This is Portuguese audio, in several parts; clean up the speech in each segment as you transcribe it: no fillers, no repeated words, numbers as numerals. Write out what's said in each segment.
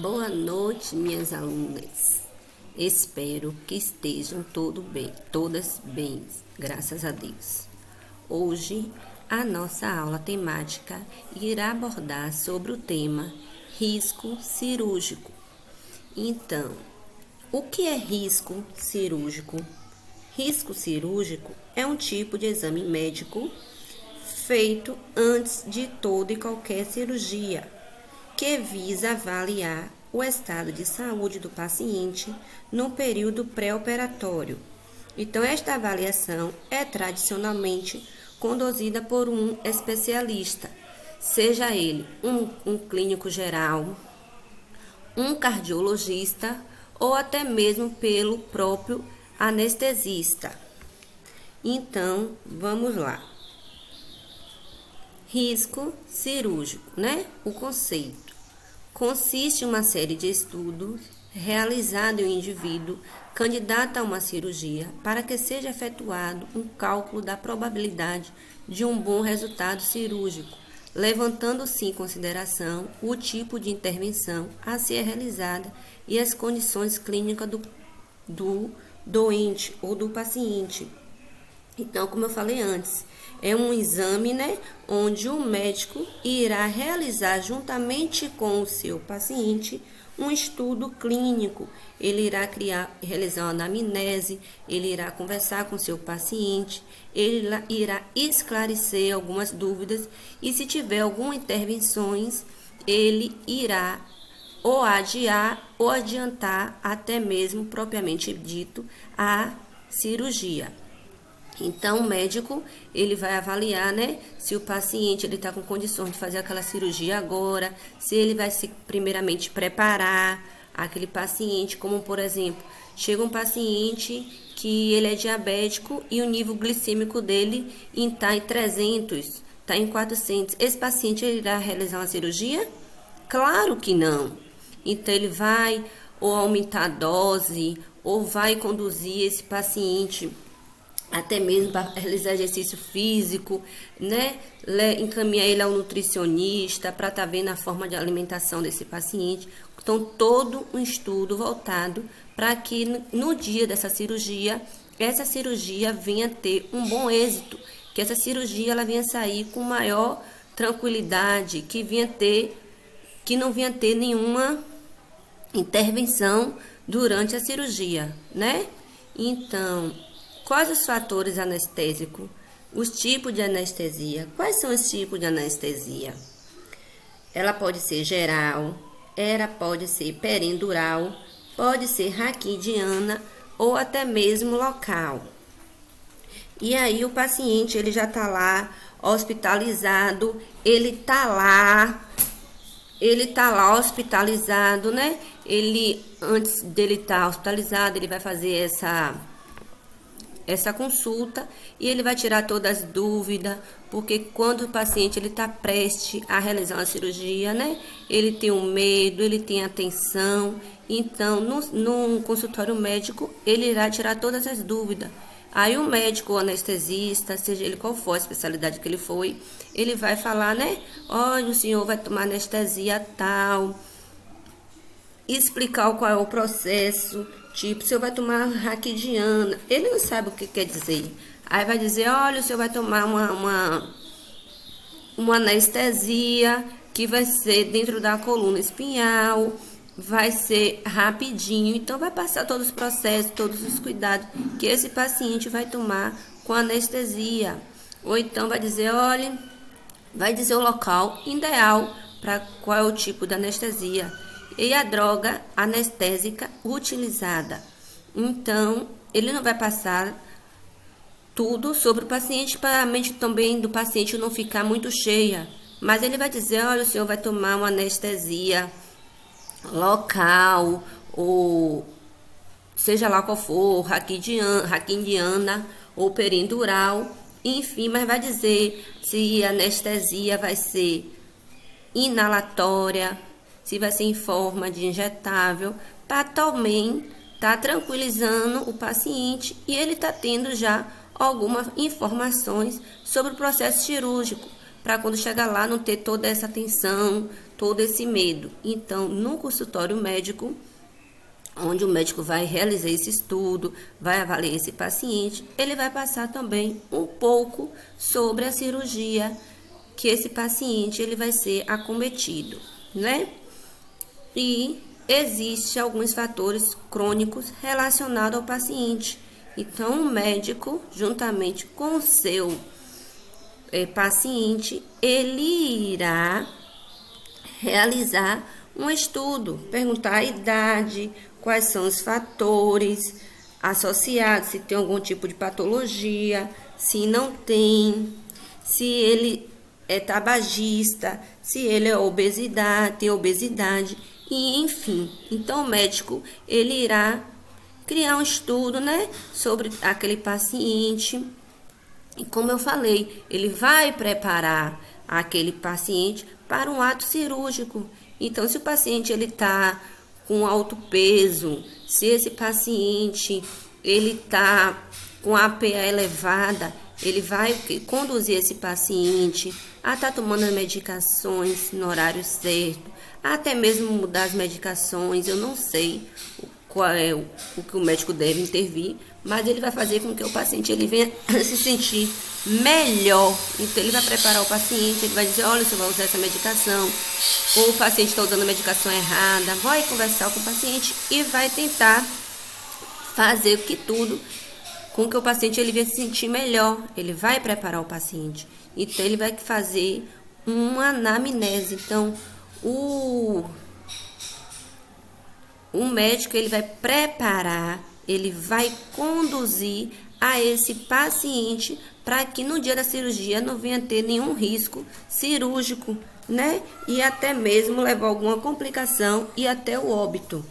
Boa noite, minhas alunas. Espero que estejam todas bem, graças a Deus. Hoje, a nossa aula temática irá abordar sobre o tema risco cirúrgico. Então, o que é risco cirúrgico? Risco cirúrgico é um tipo de exame médico feito antes de toda e qualquer cirurgia, que visa avaliar o estado de saúde do paciente no período pré-operatório. Então, esta avaliação é tradicionalmente conduzida por um especialista, seja ele um clínico geral, um cardiologista ou até mesmo pelo próprio anestesista. Então, vamos lá. Risco cirúrgico, né? O conceito consiste em uma série de estudos realizados em um indivíduo candidato a uma cirurgia para que seja efetuado um cálculo da probabilidade de um bom resultado cirúrgico, levantando-se em consideração o tipo de intervenção a ser realizada e as condições clínicas do doente ou do paciente. Então, como eu falei antes, é um exame, onde o médico irá realizar juntamente com o seu paciente um estudo clínico. Ele irá realizar uma anamnese, ele irá conversar com o seu paciente, ele irá esclarecer algumas dúvidas e se tiver algumas intervenções, ele irá ou adiar ou adiantar até mesmo propriamente dito a cirurgia. Então, o médico, ele vai avaliar, se o paciente ele está com condições de fazer aquela cirurgia agora, se ele vai se primeiramente preparar aquele paciente, como por exemplo, chega um paciente que ele é diabético e o nível glicêmico dele está em 300, está em 400. Esse paciente ele irá realizar uma cirurgia? Claro que não. Então, ele vai ou aumentar a dose, ou vai conduzir esse paciente até mesmo para realizar exercício físico, encaminhar ele ao nutricionista para estar vendo a forma de alimentação desse paciente. Então, todo um estudo voltado para que no dia dessa cirurgia, essa cirurgia venha ter um bom êxito, que essa cirurgia ela venha sair com maior tranquilidade, que não venha ter nenhuma intervenção durante a cirurgia, Então, quais os fatores anestésicos? Os tipos de anestesia. Quais são os tipos de anestesia? Ela pode ser geral, ela pode ser peridural, pode ser raquidiana ou até mesmo local. E aí o paciente ele já está lá hospitalizado, ele está lá hospitalizado, Ele antes dele estar hospitalizado, ele vai fazer essa consulta e ele vai tirar todas as dúvidas, porque quando o paciente ele está prestes a realizar uma cirurgia, ele tem um medo, ele tem atenção. Então, no consultório médico, ele irá tirar todas as dúvidas. Aí o médico, o anestesista, seja ele qual for a especialidade que ele foi, ele vai falar, olha, o senhor vai tomar anestesia tal, explicar qual é o processo. Tipo, o senhor vai tomar raquidiana. Ele não sabe o que quer dizer. Aí vai dizer, olha, o senhor vai tomar uma anestesia que vai ser dentro da coluna espinhal, vai ser rapidinho. Então, vai passar todos os processos, todos os cuidados que esse paciente vai tomar com anestesia. Ou então vai dizer, olha, vai dizer o local ideal para qual é o tipo de anestesia e a droga anestésica utilizada. Então, ele não vai passar tudo sobre o paciente para a mente também do paciente não ficar muito cheia. Mas ele vai dizer, olha, o senhor vai tomar uma anestesia local, ou seja lá qual for, raquidiana ou peridural, enfim, mas vai dizer se a anestesia vai ser inalatória, se vai ser em forma de injetável, para também estar tranquilizando o paciente e ele está tendo já algumas informações sobre o processo cirúrgico, para quando chegar lá não ter toda essa tensão, todo esse medo. Então, no consultório médico, onde o médico vai realizar esse estudo, vai avaliar esse paciente, ele vai passar também um pouco sobre a cirurgia que esse paciente ele vai ser acometido, né? E existem alguns fatores crônicos relacionados ao paciente. Então, o médico, juntamente com o seu paciente, ele irá realizar um estudo, perguntar a idade, quais são os fatores associados, se tem algum tipo de patologia, se não tem, se ele é tabagista, se ele é obesidade, tem obesidade, e enfim. Então, o médico, ele irá criar um estudo, né, sobre aquele paciente. E como eu falei, ele vai preparar aquele paciente para um ato cirúrgico. Então, se o paciente ele está com alto peso, se esse paciente ele está com a APA elevada, ele vai conduzir esse paciente a estar tomando as medicações no horário certo, até mesmo mudar as medicações. Eu não sei qual é o que o médico deve intervir, mas ele vai fazer com que o paciente ele venha se sentir melhor. Então, ele vai preparar o paciente, ele vai dizer, olha, você vai usar essa medicação, ou o paciente está usando a medicação errada, vai conversar com o paciente e vai tentar fazer com que o paciente ele venha se sentir melhor. Ele vai preparar o paciente. Então, ele vai fazer uma anamnese. Então, o médico ele vai preparar, ele vai conduzir a esse paciente para que no dia da cirurgia não venha ter nenhum risco cirúrgico, né? E até mesmo levar alguma complicação e até o óbito.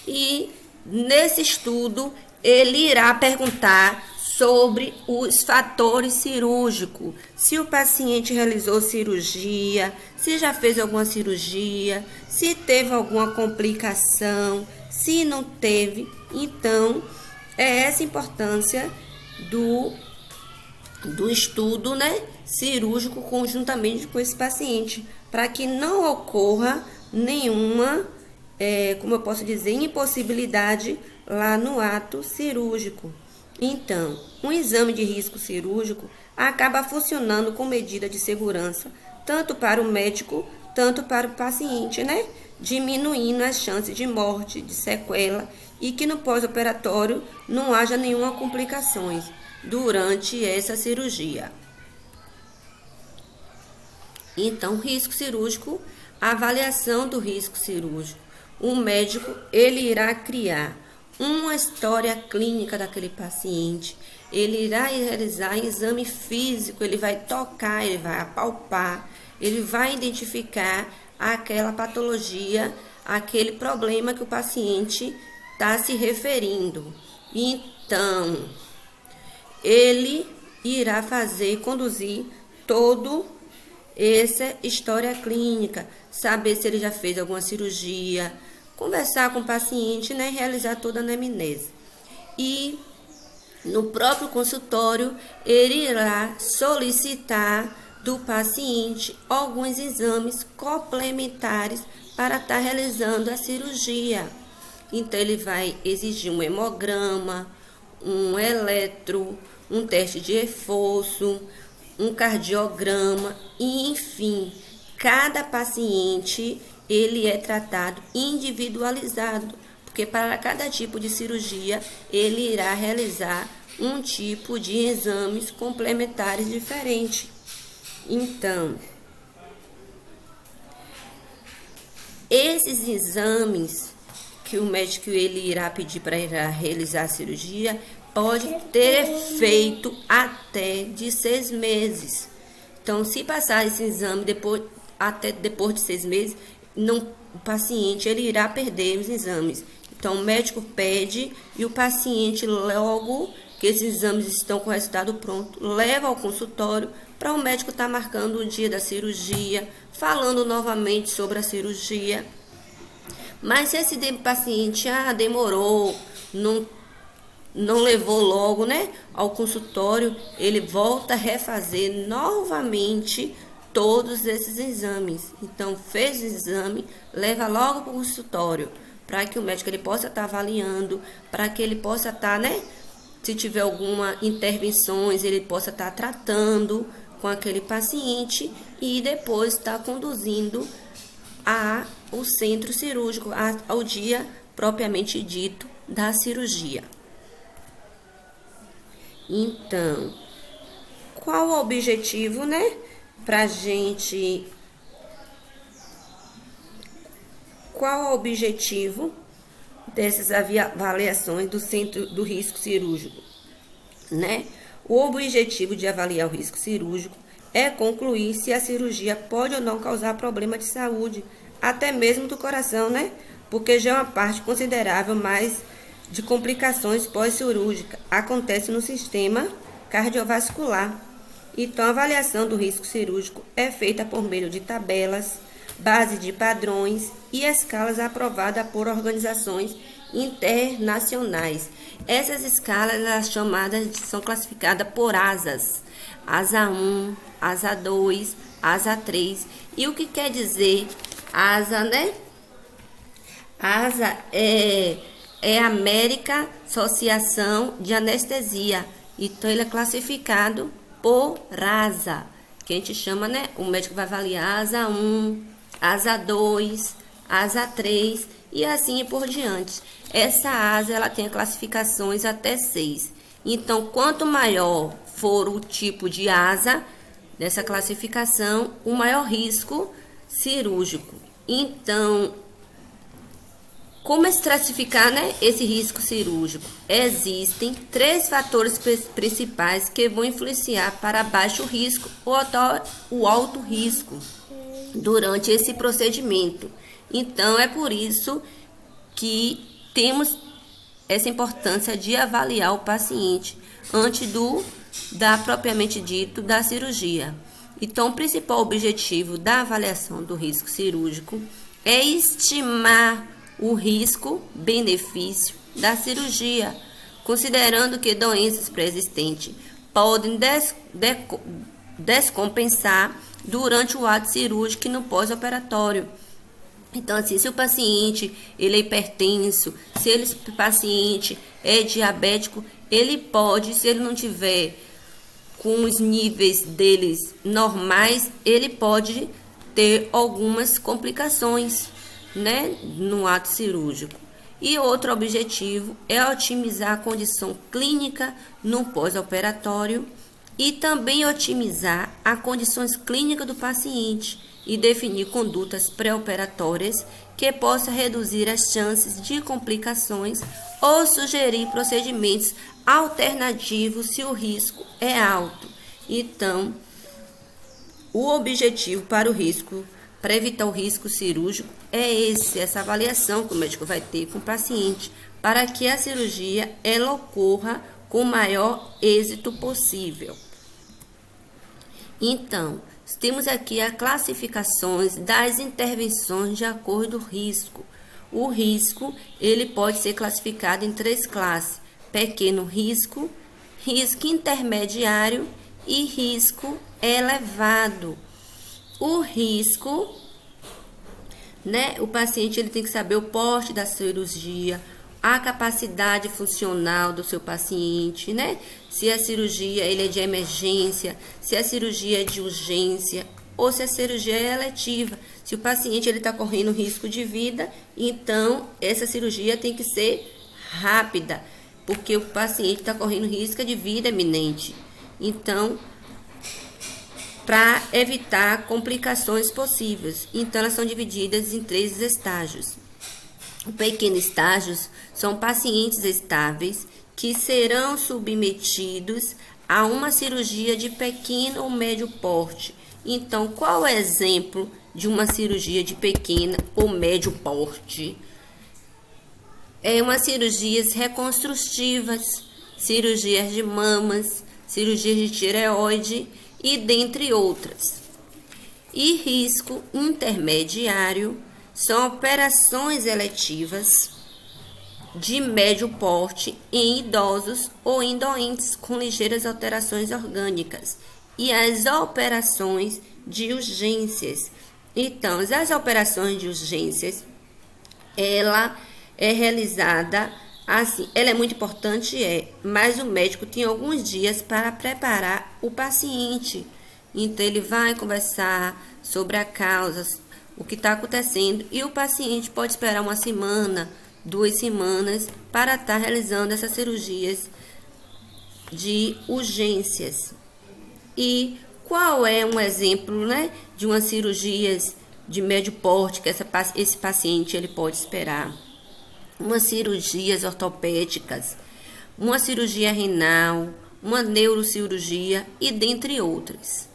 E nesse estudo ele irá perguntar sobre os fatores cirúrgicos, se o paciente realizou cirurgia, se já fez alguma cirurgia, se teve alguma complicação, se não teve. Então, é essa importância do estudo, né, cirúrgico conjuntamente com esse paciente, para que não ocorra nenhuma, como eu posso dizer, impossibilidade lá no ato cirúrgico. Então, um exame de risco cirúrgico acaba funcionando como medida de segurança, tanto para o médico, tanto para o paciente, né? Diminuindo as chances de morte, de sequela e que no pós-operatório não haja nenhuma complicações durante essa cirurgia. Então, risco cirúrgico, avaliação do risco cirúrgico. O médico, ele irá criar uma história clínica daquele paciente, ele irá realizar exame físico, ele vai tocar, ele vai apalpar, ele vai identificar aquela patologia, aquele problema que o paciente está se referindo. Então, ele irá conduzir todo essa história clínica, saber se ele já fez alguma cirurgia, conversar com o paciente, né, realizar toda a anamnese. E no próprio consultório, ele irá solicitar do paciente alguns exames complementares para estar realizando a cirurgia. Então, ele vai exigir um hemograma, um eletro, um teste de reforço, um cardiograma, e, enfim, cada paciente ele é tratado individualizado, porque para cada tipo de cirurgia ele irá realizar um tipo de exames complementares diferente. Então, esses exames que o médico ele irá pedir para realizar a cirurgia pode ter efeito até de 6 meses. Então, se passar esse exame até depois de 6 meses, o paciente ele irá perder os exames. Então, o médico pede e o paciente, logo que esses exames estão com o resultado pronto, leva ao consultório para o médico estar marcando o dia da cirurgia, falando novamente sobre a cirurgia. Mas se esse paciente demorou, não não levou logo, né, ao consultório, ele volta a refazer novamente todos esses exames. Então, fez o exame, leva logo para o consultório, para que o médico ele possa estar avaliando, para que ele possa estar, né, se tiver alguma intervenções, ele possa estar tratando com aquele paciente e depois estar conduzindo ao centro cirúrgico, ao dia propriamente dito da cirurgia. Então, qual o objetivo, né, pra gente... Qual o objetivo dessas avaliações do centro do risco cirúrgico, né? O objetivo de avaliar o risco cirúrgico é concluir se a cirurgia pode ou não causar problema de saúde, até mesmo do coração, né? Porque já é uma parte considerável mais de complicações pós-cirúrgicas acontece no sistema cardiovascular. Então, a avaliação do risco cirúrgico é feita por meio de tabelas, base de padrões e escalas aprovadas por organizações internacionais. Essas escalas, as chamadas, são classificadas por asas. Asa 1, asa 2, asa 3. E o que quer dizer asa, né? Asa é a América Associação de Anestesia. Então, ele é classificado por asa, que a gente chama, né? O médico vai avaliar asa 1, asa 2, asa 3 e assim por diante. Essa asa, ela tem classificações até 6. Então, quanto maior for o tipo de asa dessa classificação, o maior risco cirúrgico. Então, como classificar, né, esse risco cirúrgico? Existem 3 fatores principais que vão influenciar para baixo risco ou até o alto risco durante esse procedimento. Então, é por isso que temos essa importância de avaliar o paciente antes propriamente dito, da cirurgia. Então, o principal objetivo da avaliação do risco cirúrgico é estimar o risco-benefício da cirurgia, considerando que doenças pré-existentes podem descompensar durante o ato cirúrgico e no pós-operatório. Então, assim, se o paciente ele é hipertenso, se o paciente é diabético, ele pode, se ele não tiver com os níveis deles normais, ele pode ter algumas complicações, né, no ato cirúrgico. E outro objetivo é otimizar a condição clínica no pós-operatório e também otimizar as condições clínicas do paciente e definir condutas pré-operatórias que possam reduzir as chances de complicações ou sugerir procedimentos alternativos se o risco é alto. Então, o objetivo para evitar o risco cirúrgico é essa avaliação que o médico vai ter com o paciente, para que a cirurgia ela ocorra com o maior êxito possível. Então, temos aqui as classificações das intervenções de acordo com o risco. O risco, ele pode ser classificado em 3 classes: pequeno risco, risco intermediário e risco elevado. O risco, né, o paciente ele tem que saber o porte da cirurgia, a capacidade funcional do seu paciente, né? Se a cirurgia ele é de emergência, se a cirurgia é de urgência ou se a cirurgia é eletiva. Se o paciente ele está correndo risco de vida, então essa cirurgia tem que ser rápida, porque o paciente está correndo risco de vida iminente. Então, para evitar complicações possíveis. Então, elas são divididas em 3 estágios. Os pequenos estágios são pacientes estáveis que serão submetidos a uma cirurgia de pequeno ou médio porte. Então, qual é o exemplo de uma cirurgia de pequeno ou médio porte? É uma cirurgias reconstrutivas, cirurgias de mamas, cirurgias de tireoide e dentre outras. E risco intermediário são operações eletivas de médio porte em idosos ou em doentes com ligeiras alterações orgânicas e as operações de urgências. Então, as operações de urgências, ela é realizada assim, ela é muito importante, mas o médico tem alguns dias para preparar o paciente. Então, ele vai conversar sobre a causa, o que está acontecendo, e o paciente pode esperar uma semana, 2 semanas, para estar realizando essas cirurgias de urgências. E qual é um exemplo, né, de uma cirurgia de médio porte que esse paciente ele pode esperar? Umas cirurgias ortopédicas, uma cirurgia renal, uma neurocirurgia e dentre outras.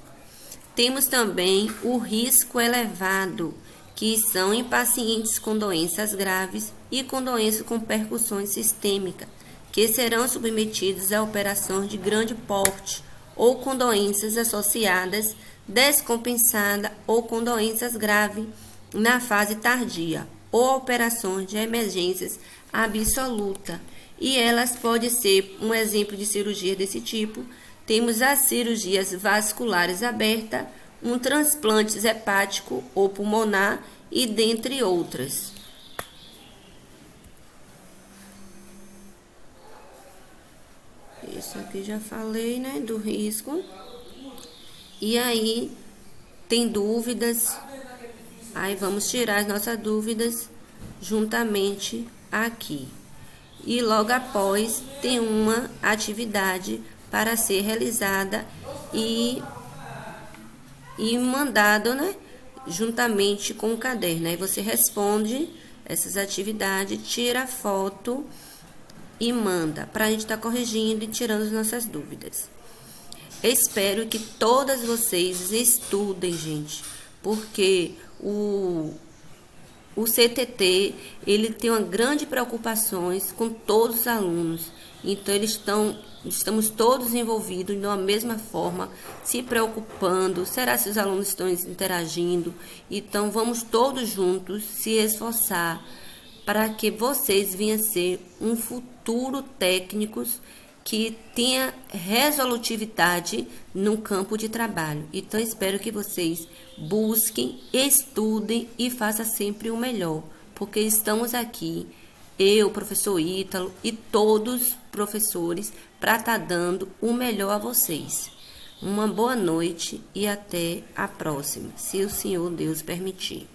Temos também o risco elevado, que são em pacientes com doenças graves e com doenças com percussões sistêmicas, que serão submetidos a operações de grande porte ou com doenças associadas, descompensada ou com doenças graves na fase tardia, ou operações de emergências absoluta. E elas podem ser um exemplo de cirurgia desse tipo. Temos as cirurgias vasculares abertas, um transplante hepático ou pulmonar e dentre outras. Isso aqui já falei, né, do risco. E aí, tem dúvidas? Aí vamos tirar as nossas dúvidas juntamente aqui. E logo após tem uma atividade para ser realizada e mandado, né, juntamente com o caderno. Aí você responde essas atividades, tira a foto e manda para a gente estar corrigindo e tirando as nossas dúvidas. Espero que todas vocês estudem, gente, porque o CTT, ele tem uma grande preocupações com todos os alunos. Então, estamos todos envolvidos de uma mesma forma, se preocupando. Será se os alunos estão interagindo? Então, vamos todos juntos se esforçar para que vocês venham a ser um futuro técnicos que tenha resolutividade no campo de trabalho. Então, espero que vocês busquem, estudem e façam sempre o melhor, porque estamos aqui, eu, professor Ítalo e todos os professores, para estar dando o melhor a vocês. Uma boa noite e até a próxima, se o Senhor Deus permitir.